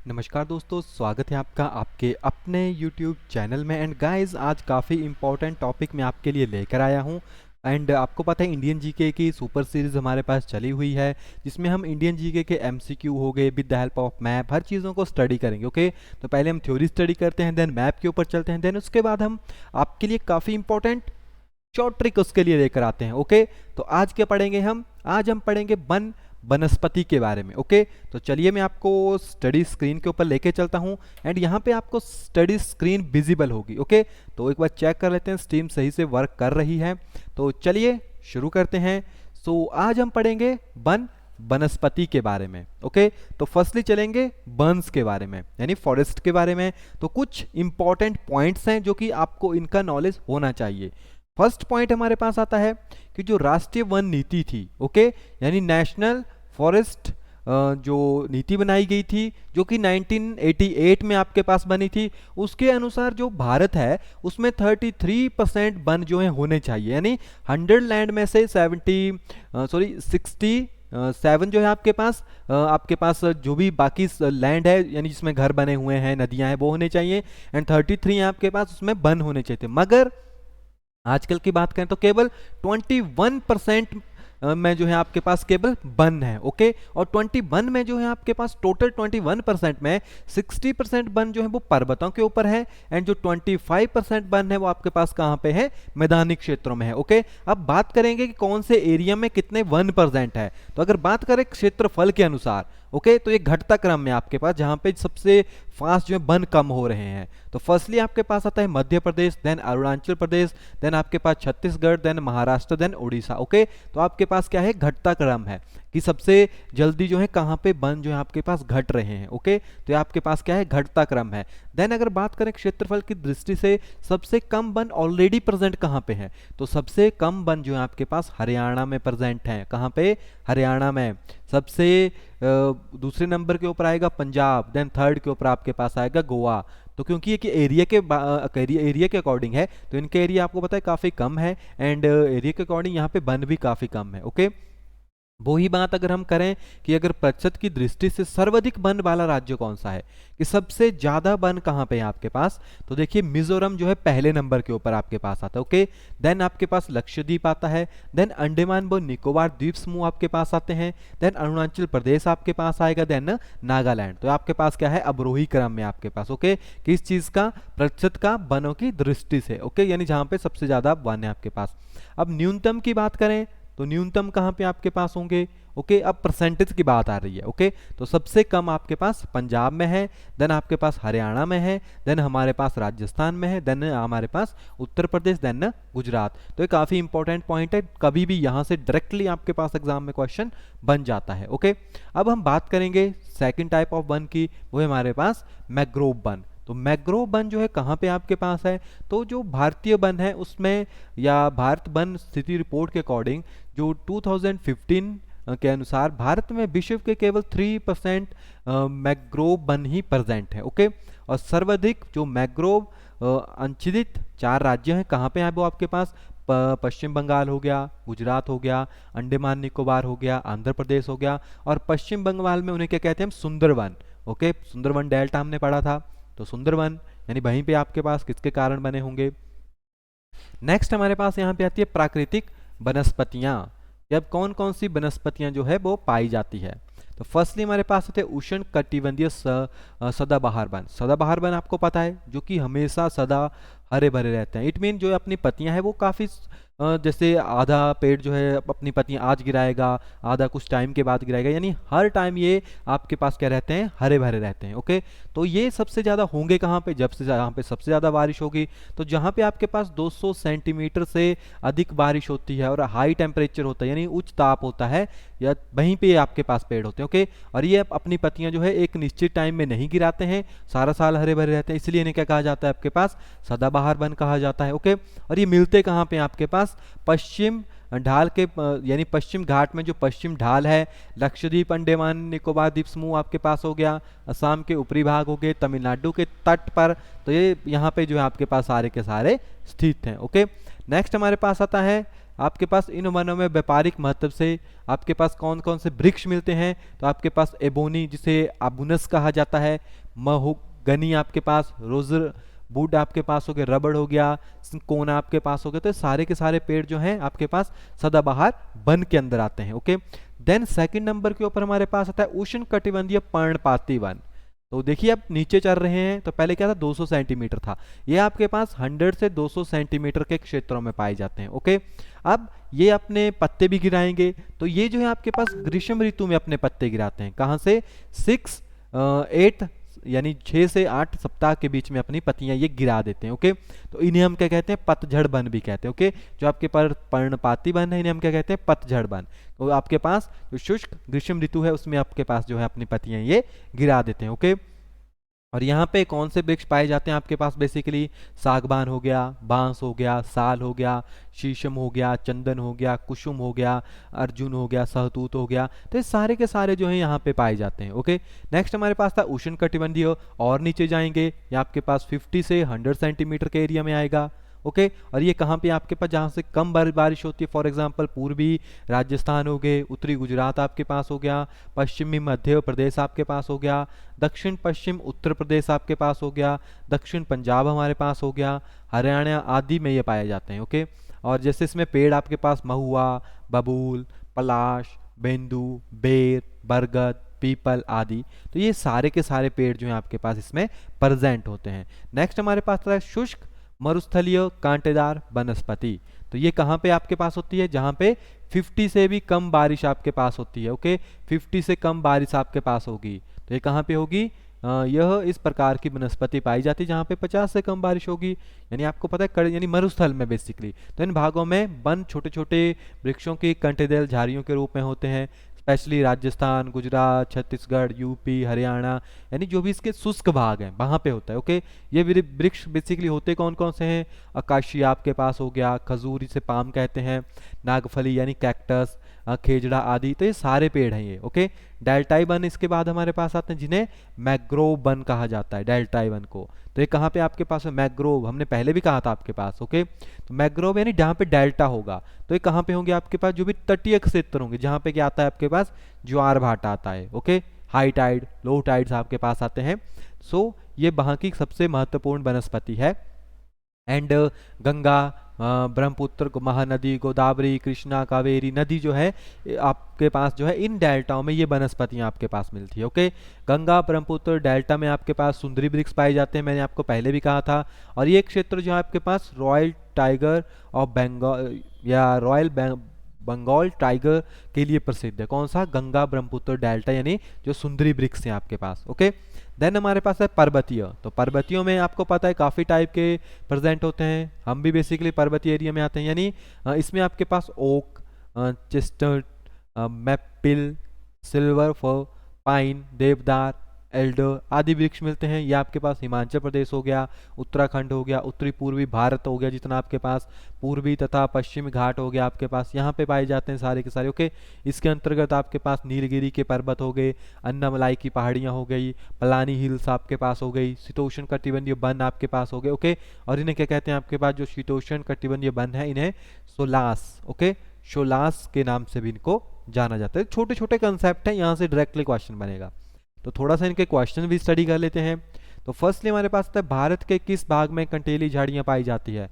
नमस्कार दोस्तों, स्वागत है आपका आपके अपने YouTube चैनल में। एंड गाइस, आज काफ़ी इम्पोर्टेंट टॉपिक मैं आपके लिए लेकर आया हूं। एंड आपको पता है इंडियन जीके की सुपर सीरीज़ हमारे पास चली हुई है, जिसमें हम इंडियन जीके के MCQ हो गए with the help of map, हर चीज़ों को स्टडी करेंगे। ओके, तो पहले हम थ्योरी स्टडी करते हैं, देन मैप के ऊपर चलते हैं, देन उसके बाद हम आपके लिए काफ़ी इंपॉर्टेंट शॉर्ट ट्रिक उसके लिए लेकर आते हैं। ओके, तो आज क्या पढ़ेंगे हम? आज हम पढ़ेंगे वनस्पति के बारे में। ओके, तो चलिए मैं आपको स्टडी स्क्रीन के ऊपर लेके चलता हूं। एंड यहाँ पे आपको स्टडी स्क्रीन विजिबल होगी। ओके, तो एक बार चेक कर लेते हैं स्ट्रीम सही से वर्क कर रही है। तो चलिए शुरू करते हैं। आज हम पढ़ेंगे वनस्पति के बारे में। ओके, तो फर्स्टली चलेंगे बर्न्स के बारे में, यानी फॉरेस्ट के बारे में। तो कुछ इंपॉर्टेंट पॉइंट्स हैं जो कि आपको इनका नॉलेज होना चाहिए। फर्स्ट पॉइंट हमारे पास आता है कि जो राष्ट्रीय वन नीति थी, ओके, यानी नेशनल फॉरेस्ट जो नीति बनाई गई थी, जो कि 1988 में आपके पास बनी थी, उसके अनुसार जो भारत है उसमें 33% वन जो है होने चाहिए। यानी 100 लैंड में से 67 जो है आपके पास जो भी बाकी लैंड है, यानी जिसमें घर बने हुए हैं, नदियां हैं, वो होने चाहिए। एंड 33 आपके पास उसमें वन होने चाहिए थे। मगर आजकल की बात करें तो केवल 21% में जो है आपके पास केवल वन है। ओके, और 21 में जो है आपके पास टोटल 21% में 60% वन जो है वो पर्वतों के ऊपर है। एंड जो 25% वन है वो आपके पास कहाँ पे है? मैदानी क्षेत्रों में है। ओके, अब बात करेंगे कि कौन से एरिया में कितने 1% है। तो अगर बात करें क्षेत्रफल के अनुसार, ओके, तो ये घटता क्रम में आपके पास जहां पे सबसे फास्ट जो है वन कम हो रहे हैं। तो फर्स्टली आपके पास आता है मध्य प्रदेश, देन अरुणाचल प्रदेश, देन आपके पास Chhattisgarh, then Maharashtra, then Orissa. Okay, तो आपके पास क्या है? घटता क्रम है कि सबसे जल्दी जो है कहाँ पे वन जो है आपके पास घट रहे हैं। ओके, तो ये आपके पास क्या है? घटता क्रम है। देन अगर बात करें क्षेत्रफल की दृष्टि से सबसे कम वन ऑलरेडी प्रेजेंट कहाँ पे है? तो सबसे कम वन जो है आपके पास हरियाणा में प्रेजेंट है। कहाँ पे? हरियाणा में। सबसे दूसरे नंबर के ऊपर आएगा पंजाब, देन थर्ड के ऊपर आपके पास आएगा गोवा। तो क्योंकि ये कि एरिया के अकॉर्डिंग है, तो इनके एरिया आपको पता है काफ़ी कम है। एंड एरिया के अकॉर्डिंग यहाँ पे वन भी काफ़ी कम है। ओके, वही बात अगर हम करें कि अगर प्रतिशत की दृष्टि से सर्वाधिक वन वाला राज्य कौन सा है, कि सबसे ज्यादा वन कहाँ पे है आपके पास, तो देखिए मिजोरम जो है पहले नंबर के ऊपर आपके पास आता है। ओके, देन आपके पास लक्षद्वीप आता है, देन अंडमान व निकोबार द्वीप समूह आपके पास आते हैं, देन अरुणाचल प्रदेश आपके पास आएगा, देन नागालैंड। तो आपके पास क्या है? अवरोही क्रम में आपके पास। ओके, किस चीज का? प्रतिशत का वनों की दृष्टि से। ओके, यानी जहां पे सबसे ज्यादा वन है आपके पास। अब न्यूनतम की बात करें तो न्यूनतम कहाँ पे आपके पास होंगे? ओके, अब परसेंटेज की बात आ रही है। ओके, तो सबसे कम आपके पास पंजाब में है, देन आपके पास हरियाणा में है, देन हमारे पास राजस्थान में है, देन हमारे पास उत्तर प्रदेश, देन गुजरात। तो ये काफ़ी इंपॉर्टेंट पॉइंट है, कभी भी यहाँ से डायरेक्टली आपके पास एग्जाम में क्वेश्चन बन जाता है। ओके, अब हम बात करेंगे सेकेंड टाइप ऑफ वन की, वो है हमारे पास मैंग्रोव वन। तो मैंग्रोव वन जो है कहाँ पे आपके पास है? तो जो भारतीय वन है उसमें, या भारत वन स्थिति रिपोर्ट के अकॉर्डिंग जो 2015 के अनुसार भारत में विश्व के केवल 3% मैंग्रोव वन ही प्रेजेंट है। ओके, और सर्वाधिक जो मैंग्रोव अंचलित 4 राज्य हैं, कहाँ पे हैं वो आपके पास? पश्चिम बंगाल हो गया, गुजरात हो गया, अंडमान निकोबार हो गया, आंध्र प्रदेश हो गया, और पश्चिम बंगाल में उन्हें क्या कहते हैं? हम सुंदरवन। ओके, सुंदरवन डेल्टा हमने पढ़ा था। तो सुंदरवन यानी वहीं पे आपके पास किसके कारण बने होंगे? नेक्स्ट हमारे पास यहाँ पे आती है प्राकृतिक वनस्पतियां। अब कौन कौन सी वनस्पतियां जो है वो पाई जाती है? तो फर्स्टली हमारे पास आते हैं उष्ण कटिबंधीय सदाबहार वन। सदाबहार वन आपको पता है जो कि हमेशा सदा हरे भरे रहते हैं। इट मीन जो अपनी पत्तियां हैं वो काफ़ी जैसे आधा पेड़ जो है अपनी पत्तियां आज गिराएगा, आधा कुछ टाइम के बाद गिराएगा, यानी हर टाइम ये आपके पास क्या रहते हैं? हरे भरे रहते हैं। ओके, तो ये सबसे ज़्यादा होंगे कहाँ पे? जब से जहाँ पे सबसे ज़्यादा बारिश होगी, तो जहाँ पे आपके पास 200 सेंटीमीटर से अधिक बारिश होती है और हाई टेम्परेचर होता है, यानी उच्च ताप होता है, या वहीं पे आपके पास पेड़ होते हैं। ओके, और ये अपनी पत्तियां जो है एक निश्चित टाइम में नहीं गिराते हैं, सारा साल हरे भरे रहते हैं, इसलिए इन्हें क्या कहा जाता है? आपके पास सदाबहार वन कहा जाता है। ओके, और ये मिलते कहाँ पे? आपके पास पश्चिम ढाल के यानी पश्चिम घाट में जो पश्चिम ढाल है, लक्षद्वीप, अंडमान निकोबार द्वीप समूह आपके पास हो गया, असम के ऊपरी भाग हो गए, तमिलनाडु के तट पर, तो ये यहाँ पे जो है आपके पास सारे के सारे स्थित हैं। ओके, नेक्स्ट हमारे पास आता है आपके पास इन वनों में व्यापारिक महत्व से आपके पास कौन कौन से वृक्ष मिलते हैं, तो आपके पास एबोनी जिसे आबुनस कहा जाता है, महोगनी आपके पास, रोजर वुड आपके पास हो गया, रबड़ हो गया, सिंकोना आपके पास हो गया। तो सारे के सारे पेड़ जो हैं आपके पास सदाबहार वन के अंदर आते हैं। ओके, देन सेकंड नंबर के ऊपर हमारे पास आता है उष्ण कटिबंधीय पर्णपाती वन। तो देखिए आप नीचे चल रहे हैं, तो पहले क्या था 200 सेंटीमीटर था, ये आपके पास 100 से 200 सेंटीमीटर के क्षेत्रों में पाए जाते हैं। ओके, अब ये अपने पत्ते भी गिराएंगे, तो ये जो है आपके पास ग्रीष्म ऋतु में अपने पत्ते गिराते हैं। कहाँ से? 8 यानी 6 से 8 सप्ताह के बीच में अपनी पत्तियां ये गिरा देते हैं। ओके, तो इन्हें हम क्या कहते हैं? पतझड़ वन भी कहते हैं। ओके, जो आपके पर पर्णपाती वन है इन्हें हम क्या कहते हैं? पतझड़ वन। तो आपके पास जो शुष्क ग्रीष्म ऋतु है उसमें आपके पास जो है अपनी पत्तियां ये गिरा देते हैं। ओके, और यहाँ पे कौन से वृक्ष पाए जाते हैं आपके पास? बेसिकली सागवान हो गया, बांस हो गया, साल हो गया, शीशम हो गया, चंदन हो गया, कुसुम हो गया, अर्जुन हो गया, सहतूत हो गया। तो ये सारे के सारे जो है यहाँ पे पाए जाते हैं। ओके, नेक्स्ट हमारे पास था उष्ण कटिबंधीय, और नीचे जाएंगे ये आपके पास 50 से 100 सेंटीमीटर के एरिया में आएगा। ओके, और ये कहाँ पे आपके पास जहाँ से कम बारिश होती है, फॉर एग्जांपल पूर्वी राजस्थान हो गए, उत्तरी गुजरात आपके पास हो गया, पश्चिमी मध्य प्रदेश आपके पास हो गया, दक्षिण पश्चिम उत्तर प्रदेश आपके पास हो गया, दक्षिण पंजाब हमारे पास हो गया, हरियाणा आदि में ये पाए जाते हैं। ओके, और जैसे इसमें पेड़ आपके पास महुआ, बबूल, पलाश, बेंदू, बेर, बरगद, पीपल आदि, तो ये सारे के सारे पेड़ जो हैं आपके पास इसमें प्रेजेंट होते हैं। नेक्स्ट हमारे पास आता है शुष्क मरुस्थलीय कांटेदार वनस्पति। तो ये कहाँ पे आपके पास होती है? जहाँ पे 50 से भी कम बारिश आपके पास होती है। ओके, 50 से कम बारिश आपके पास होगी, तो ये कहाँ पे होगी? यह इस प्रकार की वनस्पति पाई जाती है जहाँ पे 50 से कम बारिश होगी, यानी आपको पता है यानी मरुस्थल में बेसिकली। तो इन भागों में वन छोटे छोटे वृक्षों की कंटेदार झाड़ियों के रूप में होते हैं, स्पेशली राजस्थान, गुजरात, छत्तीसगढ़, यूपी, हरियाणा, यानी जो भी इसके शुष्क भाग हैं वहाँ पे होता है। ओके, ये वृक्ष बेसिकली होते कौन कौन से हैं? आकाशी आपके पास हो गया, खजूर इसे पाम कहते हैं, नागफली यानी कैक्टस, खेजड़ा आदि, तो ये सारे पेड़ हैं ये। ओके, डेल्टाई वन इसके बाद हमारे पास आते हैं जिन्हें मैग्रोव वन कहा जाता है, डेल्टाई वन को। तो ये कहाँ पे आपके पास है? मैग्रोव, हमने पहले भी कहा था आपके पास। ओके, तो मैग्रोव यानी जहाँ पे डेल्टा होगा, तो ये कहाँ पे होंगे आपके पास? जो भी तटीय क्षेत्र होंगे जहाँ पे क्या आता है आपके पास? ज्वार भाटा आता है। Okay, high tide, low tides आपके पास आते हैं। सो ये वहाँ की सबसे महत्वपूर्ण वनस्पति है। एंड गंगा, ब्रह्मपुत्र, महानदी, गोदावरी, कृष्णा, कावेरी नदी जो है आपके पास जो है इन डेल्टाओं में ये वनस्पतियां आपके पास मिलती है। ओके, गंगा ब्रह्मपुत्र डेल्टा में आपके पास सुंदरी वृक्ष पाए जाते हैं, मैंने आपको पहले भी कहा था। और ये क्षेत्र जो है आपके पास रॉयल टाइगर ऑफ बंगाल या रॉयल बंगाल टाइगर के लिए प्रसिद्ध है। कौन सा? गंगा ब्रह्मपुत्र डेल्टा, यानी जो सुंदरी वृक्ष हैं आपके पास। ओके, देन हमारे पास है पर्वतीय। तो पर्वतीयों में आपको पता है काफ़ी टाइप के प्रेजेंट होते हैं, हम भी बेसिकली पर्वतीय एरिया में आते हैं। यानी इसमें आपके पास oak, chestnut, maple, silver fir, pine, deodar, alder आदि वृक्ष मिलते हैं। ये आपके पास हिमाचल प्रदेश हो गया, उत्तराखंड हो गया, उत्तरी पूर्वी भारत हो गया, जितना आपके पास पूर्वी तथा पश्चिमी घाट हो गया आपके पास, यहाँ पे पाए जाते हैं सारे के सारे। ओके, इसके अंतर्गत आपके पास नीलगिरी के पर्वत हो गए, अन्नामलाई की पहाड़ियाँ हो गई, पलानी हिल्स आपके पास हो गई, शीतोष्ण कटिबंधीय वन आपके पास हो गए। ओके, और इन्हें क्या कहते हैं आपके पास? जो शीतोष्ण कटिबंधीय वन है इन्हें सोलास, ओके, शोलास के नाम से भी इनको जाना जाता है। छोटे छोटे कंसेप्ट हैं, यहाँ से डायरेक्टली क्वेश्चन बनेगा, तो थोड़ा सा इनके क्वेश्चन भी स्टडी कर लेते हैं। तो फर्स्टली हमारे पास आता है भारत के किस भाग में कंटेली झाड़ियां पाई जाती है?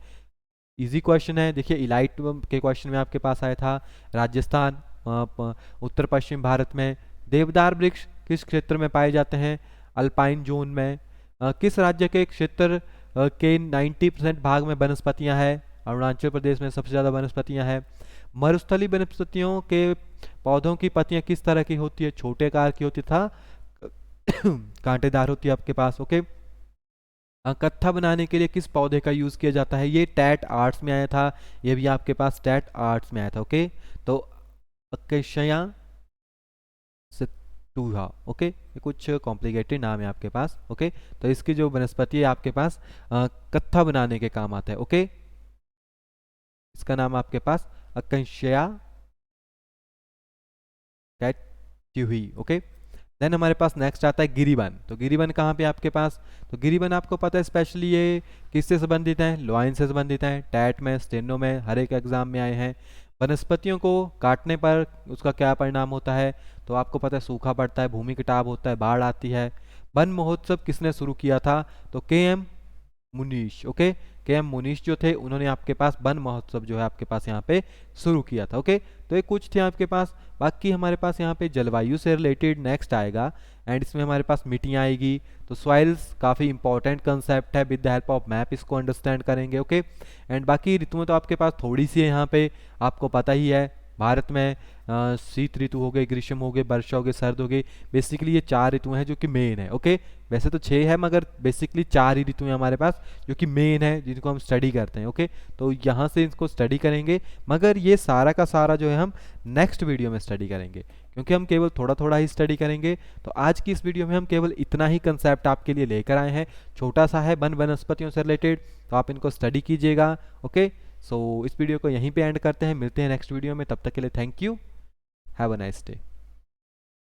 इजी क्वेश्चन है। देखिए इलाइट के क्वेश्चन में आपके पास आया था राजस्थान, उत्तर पश्चिम भारत में। देवदार वृक्ष किस क्षेत्र में पाए जाते हैं? अल्पाइन जोन में। किस राज्य के क्षेत्र के 90% भाग में वनस्पतियां हैं? अरुणाचल प्रदेश में सबसे ज़्यादा वनस्पतियां हैं। मरुस्थलीय वनस्पतियों के पौधों की पत्तियां किस तरह की होती है? छोटे आकार की होती था, कांटेदार होती है आपके पास। ओके, कत्था बनाने के लिए किस पौधे का यूज किया जाता है? ये टैट आर्ट्स में आया था, ये भी आपके पास टैट आर्ट्स में आया था। ओके, तो अकेशया सितूहा, ओके, ये कुछ कॉम्प्लिकेटेड नाम है आपके पास। ओके, तो इसकी जो वनस्पति है आपके पास कत्था बनाने के काम आता है। ओके, इसका नाम आपके पास अकेशया कैट्यूही। ओके, देन हमारे पास नेक्स्ट आता है गिरिवन। तो गिरिवन कहाँ पे आपके पास, तो गिरिवन आपको पता है स्पेशली ये किससे संबंधित है, लॉइन से संबंधित है। टैट में, स्टेनो में, हर एक एग्जाम में आए हैं। वनस्पतियों को काटने पर उसका क्या परिणाम होता है, तो आपको पता है सूखा पड़ता है, भूमि कटाव होता है, बाढ़ आती है। वन महोत्सव किसने शुरू किया था, तो KM. Munish. Okay, KM. Munish जो थे उन्होंने आपके पास वन महोत्सव जो है आपके पास यहाँ पे शुरू किया था। ओके, तो ये कुछ थे आपके पास। बाकी हमारे पास यहाँ पे जलवायु से रिलेटेड नेक्स्ट आएगा, एंड इसमें हमारे पास मिट्टियाँ आएगी। तो सॉइल्स काफ़ी इंपॉर्टेंट कंसेप्ट है, with the help of map इसको अंडरस्टैंड करेंगे। ओके, एंड बाकी ऋतुएं तो आपके पास थोड़ी सी है यहाँ पे, आपको पता ही है भारत में शीत ऋतु हो गई, ग्रीष्म हो गए, वर्षा हो गई, सर्द हो गई। बेसिकली ये 4 ऋतुएं हैं जो कि मेन है। ओके, वैसे तो 6 है मगर बेसिकली 4 ही ऋतुएं हमारे पास जो कि मेन है, जिनको हम स्टडी करते हैं। ओके, तो यहाँ से इसको स्टडी करेंगे, मगर ये सारा का सारा जो है हम नेक्स्ट वीडियो में स्टडी करेंगे, क्योंकि हम केवल थोड़ा थोड़ा ही स्टडी करेंगे। तो आज की इस वीडियो में हम केवल इतना ही कंसेप्ट आपके लिए लेकर आए हैं, छोटा सा है, वन वनस्पतियों से रिलेटेड। तो आप इनको स्टडी कीजिएगा। ओके, सो इस वीडियो को यहीं पे एंड करते हैं, मिलते हैं नेक्स्ट वीडियो में। तब तक के लिए thank you, have a nice day.